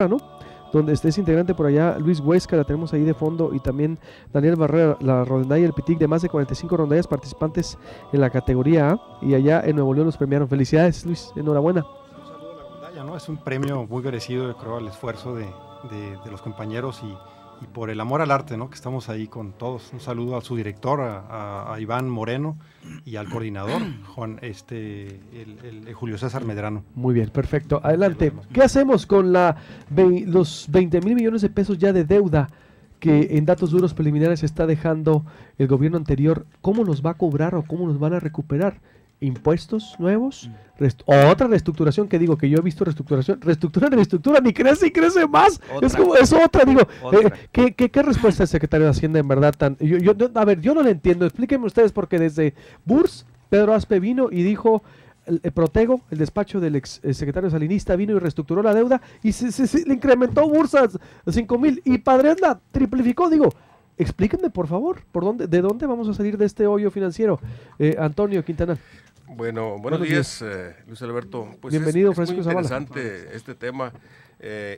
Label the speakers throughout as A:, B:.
A: ¿no? Donde estés integrante por allá, Luis Huesca, la tenemos ahí de fondo, y también Daniel Barrera, la rondalla, el Pitic, de más de 45 rondallas participantes en la categoría A, y allá en Nuevo León los premiaron. Felicidades, Luis, enhorabuena.
B: Un saludo a la rondalla, ¿no? Es un premio muy merecido, yo creo, al esfuerzo de los compañeros y por el amor al arte, ¿no? Que estamos ahí con todos. Un saludo a su director, a Iván Moreno, y al coordinador, Juan, el Julio César Medrano.
A: Muy bien, perfecto. Adelante. ¿Qué hacemos con los 20,000 millones de pesos ya de deuda que en datos duros preliminares está dejando el gobierno anterior? ¿Cómo los va a cobrar o cómo los van a recuperar? ¿Impuestos nuevos? Otra reestructuración, que digo que yo he visto reestructura, ni crece y crece más. Es otra, digo. ¿Qué respuesta el secretario de Hacienda en verdad tan? A ver, yo no le entiendo. Explíquenme ustedes, porque desde Burs, Pedro Aspe vino y dijo, el Protego, el despacho del ex secretario salinista, vino y reestructuró la deuda y se le incrementó Burs a 5,000, y Padres la triplicó. Digo, explíquenme por favor, ¿de dónde vamos a salir de este hoyo financiero? Antonio Quintanar.
C: Bueno, buenos días, Luis Alberto. Pues
A: bienvenido,
C: es
A: Francisco
C: muy
A: Zavala.
C: interesante este tema,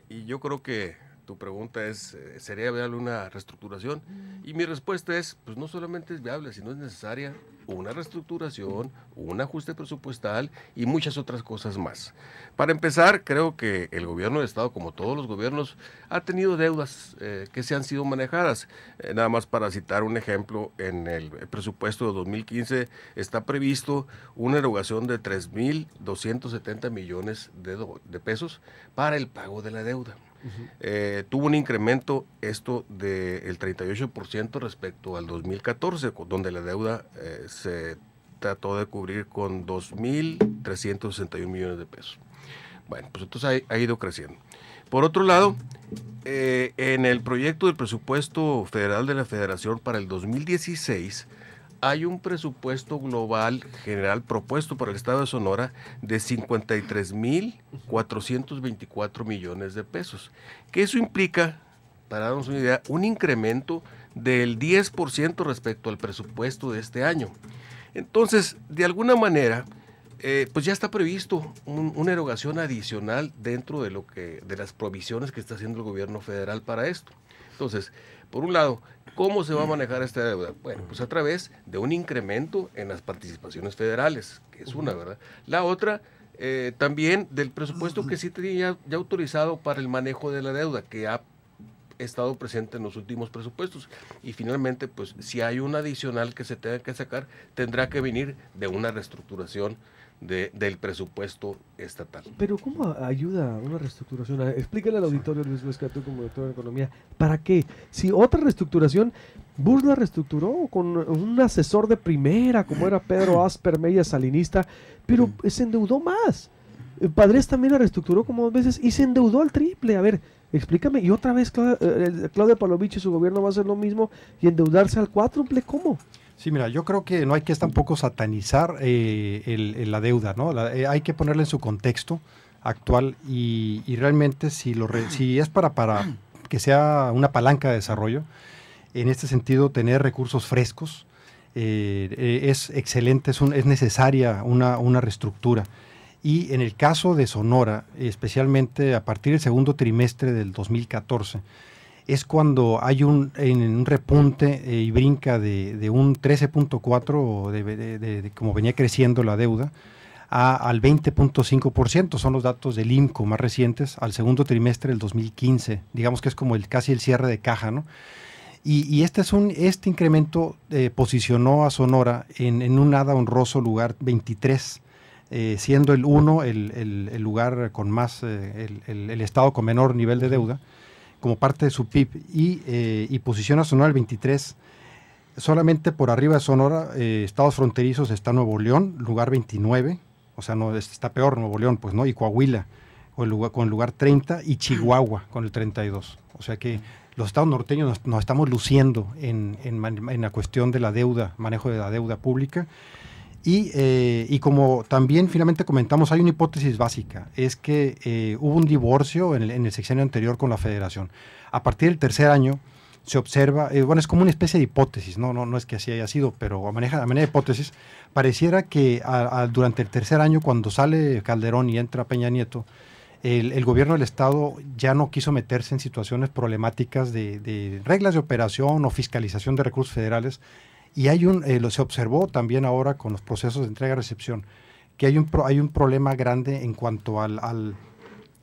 C: y yo creo que tu pregunta es, ¿sería viable una reestructuración? Y mi respuesta es, pues no solamente es viable, sino es necesaria una reestructuración, un ajuste presupuestal y muchas otras cosas más. Para empezar, creo que el gobierno del Estado, como todos los gobiernos, ha tenido deudas que se han sido manejadas. Nada más para citar un ejemplo, en el presupuesto de 2015 está previsto una erogación de 3,270 millones de pesos para el pago de la deuda. Tuvo un incremento esto del 38% respecto al 2014, donde la deuda se trató de cubrir con 2,361 millones de pesos. Bueno, pues entonces ha ido creciendo. Por otro lado, en el proyecto del presupuesto federal de la Federación para el 2016, hay un presupuesto global general propuesto para el Estado de Sonora de 53,424 millones de pesos. Que eso implica, para darnos una idea, un incremento del 10% respecto al presupuesto de este año. Entonces, de alguna manera, pues ya está previsto una erogación adicional dentro de las provisiones que está haciendo el gobierno federal para esto. Entonces, por un lado, ¿cómo se va a manejar esta deuda? Bueno, pues a través de un incremento en las participaciones federales, que es una, ¿verdad? La otra, también del presupuesto que sí tenía ya autorizado para el manejo de la deuda, que ha estado presente en los últimos presupuestos. Y finalmente, pues si hay un adicional que se tenga que sacar, tendrá que venir de una reestructuración del presupuesto estatal.
A: Pero ¿cómo ayuda una reestructuración? Explícale al auditorio, Luis Huesca, tú como director de Economía, ¿para qué? Si otra reestructuración, Burs la reestructuró con un asesor de primera, como era Pedro Asper Mella, salinista, pero se endeudó más. Padres también la reestructuró como 2 veces y se endeudó al triple. A ver, explícame. Y otra vez Claudia Palovich y su gobierno va a hacer lo mismo y endeudarse al cuádruple. ¿Cómo?
B: Sí, mira, yo creo que no hay que tampoco satanizar la deuda, ¿no? Hay que ponerla en su contexto actual y realmente si es para que sea una palanca de desarrollo, en este sentido tener recursos frescos es excelente, es necesaria una reestructura. Y en el caso de Sonora, especialmente a partir del segundo trimestre del 2014, es cuando hay un repunte y brinca de un 13.4% como venía creciendo la deuda al 20.5%, son los datos del IMCO más recientes, al segundo trimestre del 2015, digamos que es como casi el cierre de caja, ¿no? Y este incremento posicionó a Sonora en un nada honroso lugar 23, siendo el 1 el lugar con más, el estado con menor nivel de deuda, como parte de su PIB, y posiciona a Sonora el 23. Solamente por arriba de Sonora, estados fronterizos, está Nuevo León, lugar 29, o sea, no está peor Nuevo León, pues, ¿no? Y Coahuila, con el lugar 30, y Chihuahua, con el 32. O sea que los estados norteños nos estamos luciendo en la cuestión de la deuda, manejo de la deuda pública. Y como también finalmente comentamos, hay una hipótesis básica, es que hubo un divorcio en el sexenio anterior con la Federación. A partir del tercer año se observa, bueno, es como una especie de hipótesis, no es que así haya sido, pero a manera de hipótesis, pareciera que durante el tercer año, cuando sale Calderón y entra Peña Nieto, el gobierno del Estado ya no quiso meterse en situaciones problemáticas de reglas de operación o fiscalización de recursos federales, y se observó también ahora con los procesos de entrega-recepción, que hay un problema grande en cuanto al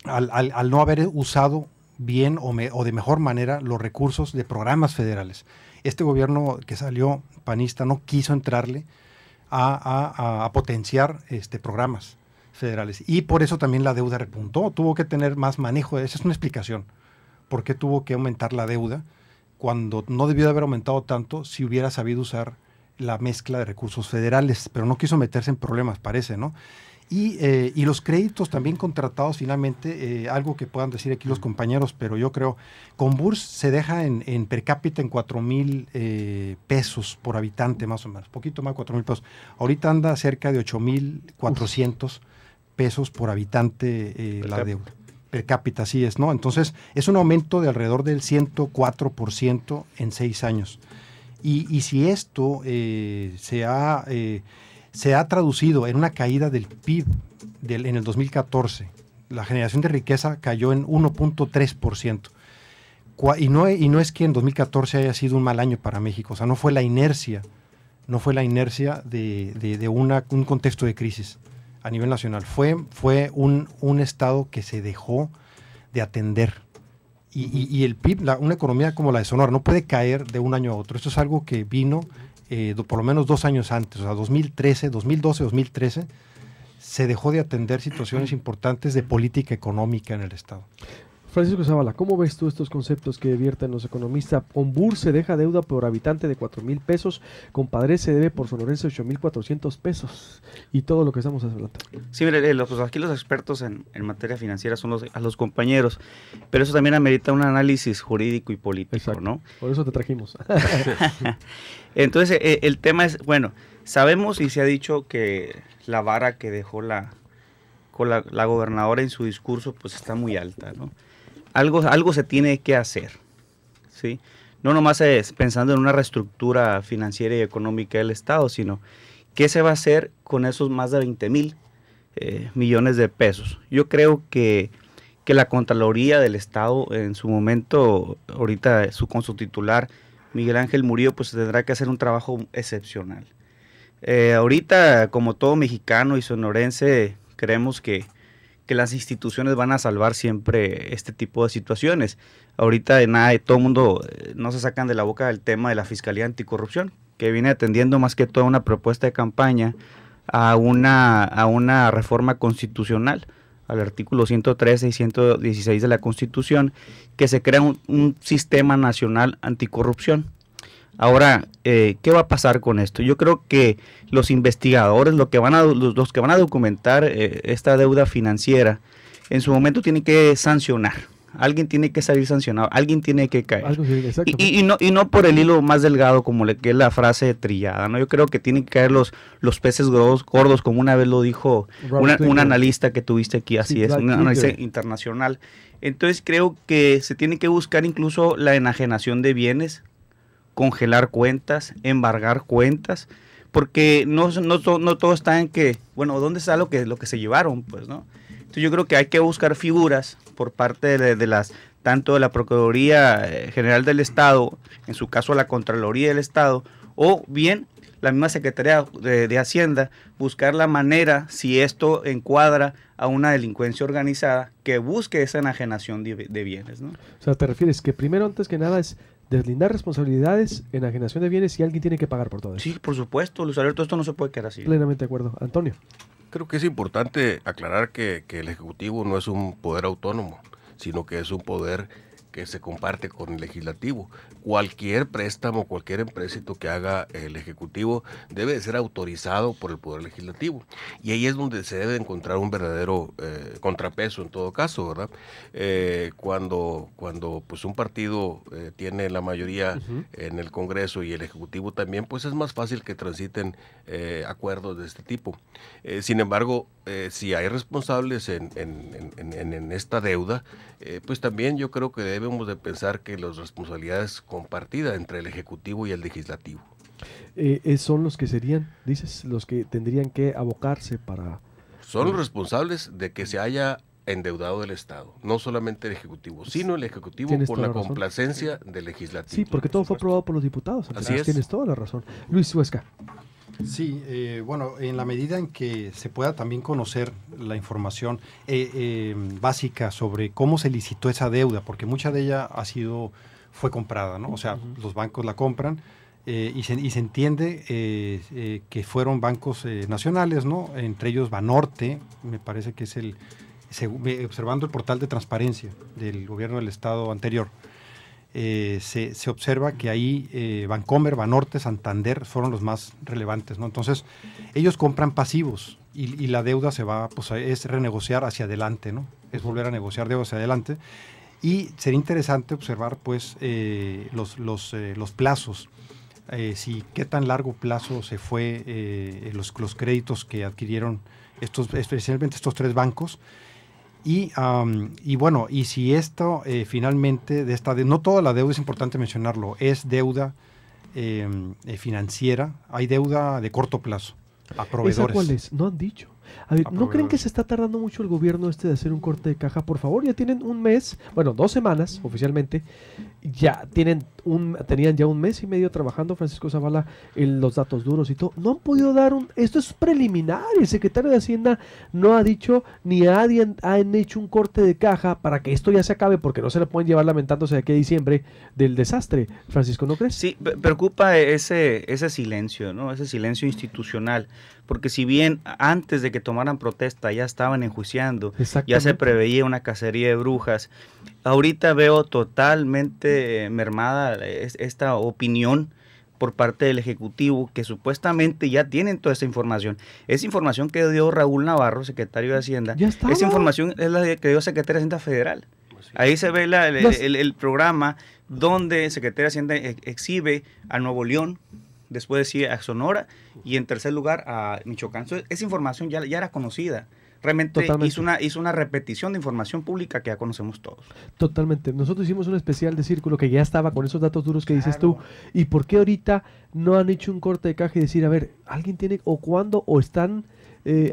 B: no haber usado bien o de mejor manera los recursos de programas federales. Este gobierno que salió panista no quiso entrarle a potenciar programas federales, y por eso también la deuda repuntó, tuvo que tener más manejo. Esa es una explicación, por qué tuvo que aumentar la deuda cuando no debió de haber aumentado tanto si hubiera sabido usar la mezcla de recursos federales, pero no quiso meterse en problemas, parece, ¿no? Y los créditos también contratados finalmente, algo que puedan decir aquí los compañeros, pero yo creo, Conburs se deja en per cápita en 4,000 pesos por habitante, más o menos, poquito más de 4,000 pesos. Ahorita anda cerca de 8,400 pesos por habitante la deuda. Per cápita, así es, ¿no? Entonces, es un aumento de alrededor del 104% en 6 años. Y si esto se ha traducido en una caída del PIB en el 2014, la generación de riqueza cayó en 1.3%. Y no es que en 2014 haya sido un mal año para México, o sea, no fue la inercia de un contexto de crisis a nivel nacional. Fue un estado que se dejó de atender. Y el PIB, una economía como la de Sonora, no puede caer de un año a otro. Esto es algo que vino por lo menos 2 años antes, o sea, 2012, 2013, se dejó de atender situaciones importantes de política económica en el estado.
A: Francisco Zavala, ¿cómo ves tú estos conceptos que vierten los economistas? Conburs se deja deuda por habitante de 4,000 pesos, Compadres se debe por sonorense 8,400 pesos, y todo lo que estamos hablando.
D: Sí, mire, aquí los expertos en materia financiera son los compañeros, pero eso también amerita un análisis jurídico y político. Exacto. ¿No?
A: Por eso te trajimos.
D: Entonces, el tema es, bueno, sabemos y se ha dicho que la vara que dejó la gobernadora en su discurso, pues está muy alta, ¿no? Algo se tiene que hacer, ¿sí? No nomás es pensando en una reestructura financiera y económica del Estado, sino qué se va a hacer con esos más de 20,000 millones de pesos. Yo creo que la Contraloría del Estado en su momento, ahorita con su titular, Miguel Ángel Murillo, pues tendrá que hacer un trabajo excepcional. Ahorita, como todo mexicano y sonorense, creemos que las instituciones van a salvar siempre este tipo de situaciones. Ahorita todo el mundo no se sacan de la boca el tema de la Fiscalía Anticorrupción, que viene atendiendo más que toda una propuesta de campaña a una reforma constitucional, al artículo 113 y 116 de la Constitución, que se crea un sistema nacional anticorrupción. Ahora, ¿qué va a pasar con esto? Yo creo que los investigadores, los que van a documentar esta deuda financiera, en su momento tienen que sancionar. Alguien tiene que salir sancionado, alguien tiene que caer. Y no por el hilo más delgado como que es la frase trillada, ¿no? Yo creo que tienen que caer los peces gordos, como una vez lo dijo un analista que tuviste aquí, así es, un analista internacional. Entonces creo que se tiene que buscar incluso la enajenación de bienes, congelar cuentas, embargar cuentas, porque no todo está en que, bueno, ¿dónde está lo que se llevaron? Pues, ¿no? Entonces yo creo que hay que buscar figuras por parte tanto de la Procuraduría General del Estado, en su caso la Contraloría del Estado, o bien la misma Secretaría de Hacienda, buscar la manera, si esto encuadra a una delincuencia organizada, que busque esa enajenación de bienes, ¿no?
A: O sea, te refieres que primero, antes que nada, es deslindar responsabilidades, enajenación de bienes, y alguien tiene que pagar por todo eso.
D: Sí, por supuesto, Luis Alberto, esto no se puede quedar así.
A: Plenamente de acuerdo. Antonio.
C: Creo que es importante aclarar que el Ejecutivo no es un poder autónomo, sino que es un poder que se comparte con el Legislativo. Cualquier préstamo, cualquier empréstito que haga el Ejecutivo debe de ser autorizado por el Poder Legislativo. Y ahí es donde se debe encontrar un verdadero contrapeso en todo caso, ¿verdad? Cuando pues un partido tiene la mayoría en el Congreso y el Ejecutivo también, pues es más fácil que transiten acuerdos de este tipo. Sin embargo, si hay responsables en esta deuda, pues también yo creo que debemos de pensar que las responsabilidades compartidas entre el Ejecutivo y el Legislativo.
A: Son los que serían, dices, los que tendrían que abocarse para...
C: Son los responsables de que se haya endeudado del Estado, no solamente el Ejecutivo, sino el Ejecutivo
A: Tienes
C: por
A: toda
C: la
A: la razón.
C: complacencia del Legislativo.
A: Sí, porque todo fue aprobado por los diputados.
C: Así es.
A: Tienes toda la razón. Luis Huesca.
B: Sí, bueno, en la medida en que se pueda también conocer la información básica sobre cómo se licitó esa deuda, porque mucha de ella fue comprada, ¿no? O sea, los bancos la compran y se entiende que fueron bancos nacionales, ¿no? Entre ellos Banorte, me parece que es observando el portal de transparencia del gobierno del estado anterior. Se observa que ahí Bancomer, Banorte, Santander fueron los más relevantes, ¿no? Entonces, ellos compran pasivos y la deuda se va, pues es renegociar hacia adelante, ¿no? Es volver a negociar deuda hacia adelante. Y sería interesante observar, pues, los plazos. Qué tan largo plazo se fue los créditos que adquirieron especialmente estos tres bancos. Y bueno, y si esto finalmente, no toda la deuda, es importante mencionarlo, es deuda financiera, hay deuda de corto plazo a proveedores.
A: ¿Esa cuál es? No han dicho. A ver, ¿no creen que se está tardando mucho el gobierno de hacer un corte de caja? Por favor, ya tienen un mes, bueno, 2 semanas oficialmente, ya tenían ya un mes y medio trabajando, Francisco Zavala, en los datos duros y todo. No han podido esto es preliminar, el secretario de Hacienda no ha dicho, ni nadie han hecho un corte de caja para que esto ya se acabe, porque no se le pueden llevar lamentándose de aquí a diciembre del desastre. Francisco, ¿no crees?
D: Sí, preocupa ese silencio, ¿no? Ese silencio institucional, porque si bien antes de que tomaran protesta ya estaban enjuiciando, ya se preveía una cacería de brujas, ahorita veo totalmente mermada esta opinión por parte del Ejecutivo, que supuestamente ya tienen toda esa información. Esa información que dio Raúl Navarro, secretario de Hacienda, esa información es la que dio Secretaría de Hacienda Federal. Ahí se ve el programa donde Secretaría de Hacienda exhibe a Nuevo León, después sigue a Sonora y en tercer lugar a Michoacán. Entonces, esa información ya era conocida. Realmente hizo una repetición de información pública que ya conocemos todos.
A: Totalmente. Nosotros hicimos un especial de Círculo que ya estaba con esos datos duros que dices tú. ¿Y por qué ahorita no han hecho un corte de caja y decir, a ver, alguien tiene, o cuándo, o están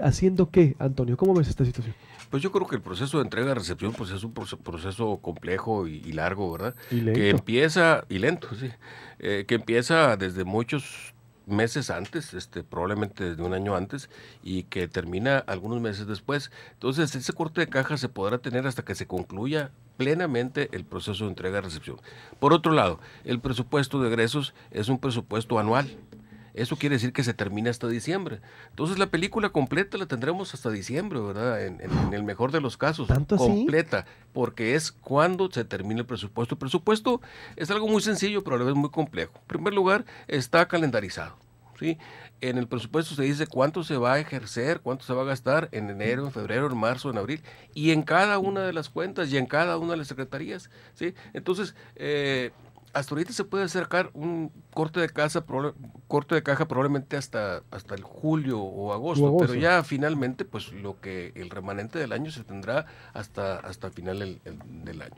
A: haciendo qué, Antonio? ¿Cómo ves esta situación?
C: Pues yo creo que el proceso de entrega-recepción pues es un proceso complejo y largo, ¿verdad?
A: Y lento.
C: Que empieza, y lento, sí, que empieza desde muchos meses antes, probablemente desde un año antes, y que termina algunos meses después. Entonces, ese corte de caja se podrá tener hasta que se concluya plenamente el proceso de entrega-recepción. Por otro lado, el presupuesto de egresos es un presupuesto anual. Eso quiere decir que se termina hasta diciembre. Entonces la película completa la tendremos hasta diciembre, ¿verdad? En el mejor de los casos.
A: ¿Tanto así?
C: Completa, porque es cuando se termina el presupuesto. El presupuesto es algo muy sencillo, pero a la vez muy complejo. En primer lugar, está calendarizado, ¿sí? En el presupuesto se dice cuánto se va a ejercer, cuánto se va a gastar en enero, en febrero, en marzo, en abril, y en cada una de las cuentas y en cada una de las secretarías, ¿sí? Entonces, hasta ahorita se puede acercar un corte de caja probablemente hasta el julio o agosto, pero ya finalmente pues el remanente del año se tendrá hasta el final del año.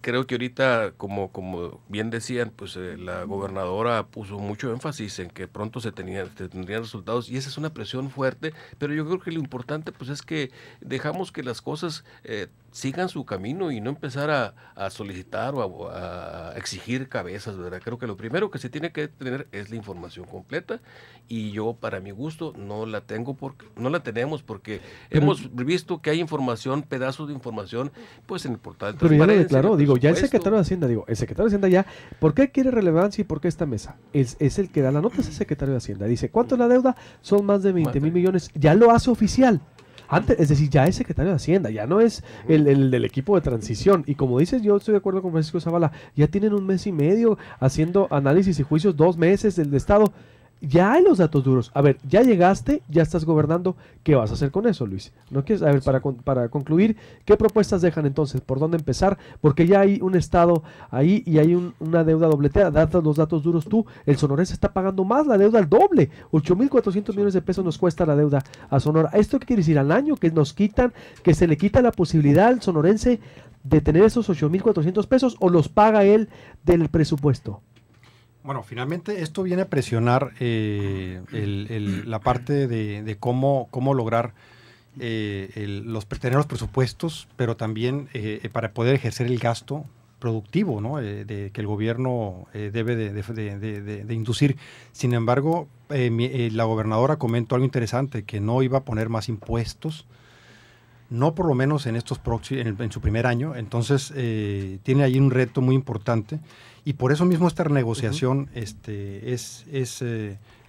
C: Creo que ahorita, como bien decían, pues la gobernadora puso mucho énfasis en que pronto se tendrían resultados, y esa es una presión fuerte, pero yo creo que lo importante pues es que dejamos que las cosas sigan su camino y no empezar a solicitar o a exigir cabezas, ¿verdad? Creo que lo primero que se tiene que tener es la información completa, y yo, para mi gusto, no la tenemos porque hemos visto que hay información, pedazos de información, pues en el portal de
A: transparencia. Pero ya lo declaró, ya el secretario de Hacienda ya, ¿por qué quiere relevancia y por qué esta mesa? Es el que da la nota, es el secretario de Hacienda. Dice, ¿cuánto es la deuda? Son más de 20,000 millones. Ya lo hace oficial. Antes, es decir, ya es secretario de Hacienda, ya no es el del equipo de transición. Y como dices, yo estoy de acuerdo con Francisco Zavala, ya tienen un mes y medio haciendo análisis y juicios, 2 meses del Estado. Ya hay los datos duros. A ver, ya llegaste, ya estás gobernando. ¿Qué vas a hacer con eso, Luis? ¿No quieres? A ver, para concluir, ¿qué propuestas dejan entonces? ¿Por dónde empezar? Porque ya hay un Estado ahí y hay una deuda dobleteada. Datos los datos duros tú. El sonorense está pagando más la deuda al doble. 8,400 millones de pesos nos cuesta la deuda a Sonora. ¿Esto qué quiere decir? Al año que nos quitan, que se le quita la posibilidad al sonorense de tener esos 8,400 pesos, o los paga él del presupuesto.
B: Bueno, finalmente esto viene a presionar la parte de cómo lograr tener los presupuestos, pero también para poder ejercer el gasto productivo, ¿no? Que el gobierno debe de inducir. Sin embargo, la gobernadora comentó algo interesante, que no iba a poner más impuestos, no por lo menos en en su primer año. Entonces tiene ahí un reto muy importante, y por eso mismo esta renegociación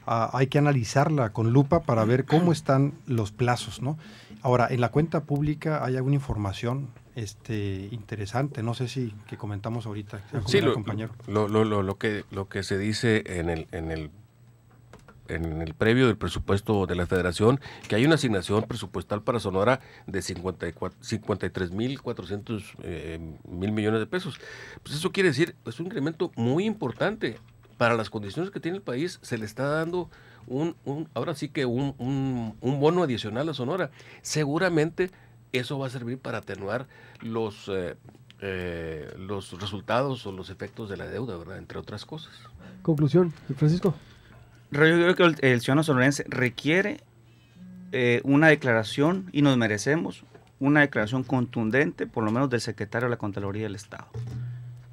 B: hay que analizarla con lupa para ver cómo están los plazos, ¿no? Ahora, en la cuenta pública hay alguna información interesante, no sé si que comentamos ahorita.
C: Sí,
B: compañero.
C: Lo que se dice en el previo del presupuesto de la Federación, que hay una asignación presupuestal para Sonora de 53.400 mil millones de pesos. Pues eso quiere decir, es un incremento muy importante. Para las condiciones que tiene el país, se le está dando ahora sí que un bono adicional a Sonora. Seguramente eso va a servir para atenuar los resultados o los efectos de la deuda, ¿verdad? Entre otras cosas.
A: Conclusión, Francisco.
D: Yo creo que el ciudadano sonorense requiere una declaración, y nos merecemos una declaración contundente, por lo menos del secretario de la Contraloría del Estado.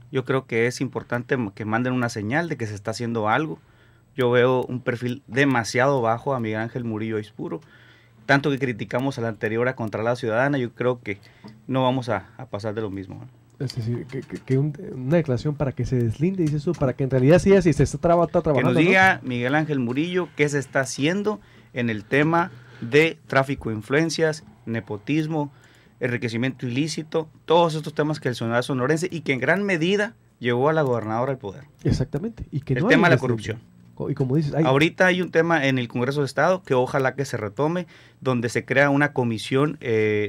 D: Yo creo que es importante que manden una señal de que se está haciendo algo. Yo veo un perfil demasiado bajo a Miguel Ángel Murillo Aispuro. Tanto que criticamos a la anterior a Contralora Ciudadana, yo creo que no vamos a pasar de lo mismo, ¿no?
A: Es decir, que una declaración para que se deslinde, dice eso, para que en realidad sí, si se está trabajando.
D: Que nos diga, ¿no?, Miguel Ángel Murillo, qué se está haciendo en el tema de tráfico de influencias, nepotismo, enriquecimiento ilícito, todos estos temas que el ciudadano sonorense, y que en gran medida llevó a la gobernadora al poder.
A: Exactamente. Y que
D: el
A: no
D: tema de la corrupción.
A: Y como dices,
D: ahorita hay un tema en el Congreso del Estado que ojalá que se retome, donde se crea una comisión,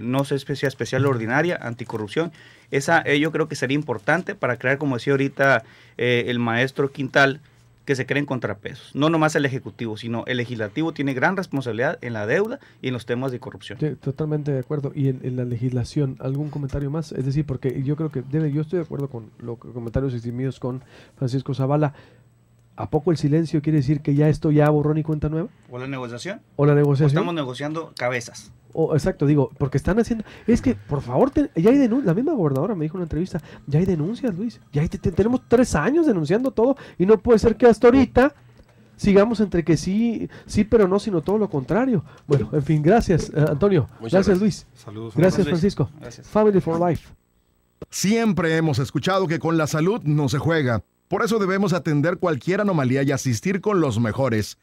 D: no sé si especial o ordinaria, anticorrupción. Esa yo creo que sería importante para crear, como decía ahorita el maestro Quintal, que se creen contrapesos. No nomás el Ejecutivo, sino el Legislativo tiene gran responsabilidad en la deuda y en los temas de corrupción.
A: Sí, totalmente de acuerdo. Y en la legislación, ¿algún comentario más? Es decir, porque yo creo que yo estoy de acuerdo con los comentarios eximidos con Francisco Zavala. ¿A poco el silencio quiere decir que ya esto ya borrón y cuenta nueva?
D: ¿O la negociación?
A: ¿O la negociación?
D: O estamos negociando cabezas.
A: Exacto, digo, porque están haciendo... Es que, por favor, ya hay denuncias. La misma gobernadora me dijo en una entrevista, ya hay denuncias, Luis. Ya tenemos 3 años denunciando todo, y no puede ser que hasta ahorita sigamos entre que sí, pero no, sino todo lo contrario. Bueno, en fin, gracias, Antonio. Gracias, Luis.
B: Saludos.
A: Gracias, Francisco.
D: Gracias.
A: Family for Life.
E: Siempre hemos escuchado que con la salud no se juega. Por eso debemos atender cualquier anomalía y asistir con los mejores.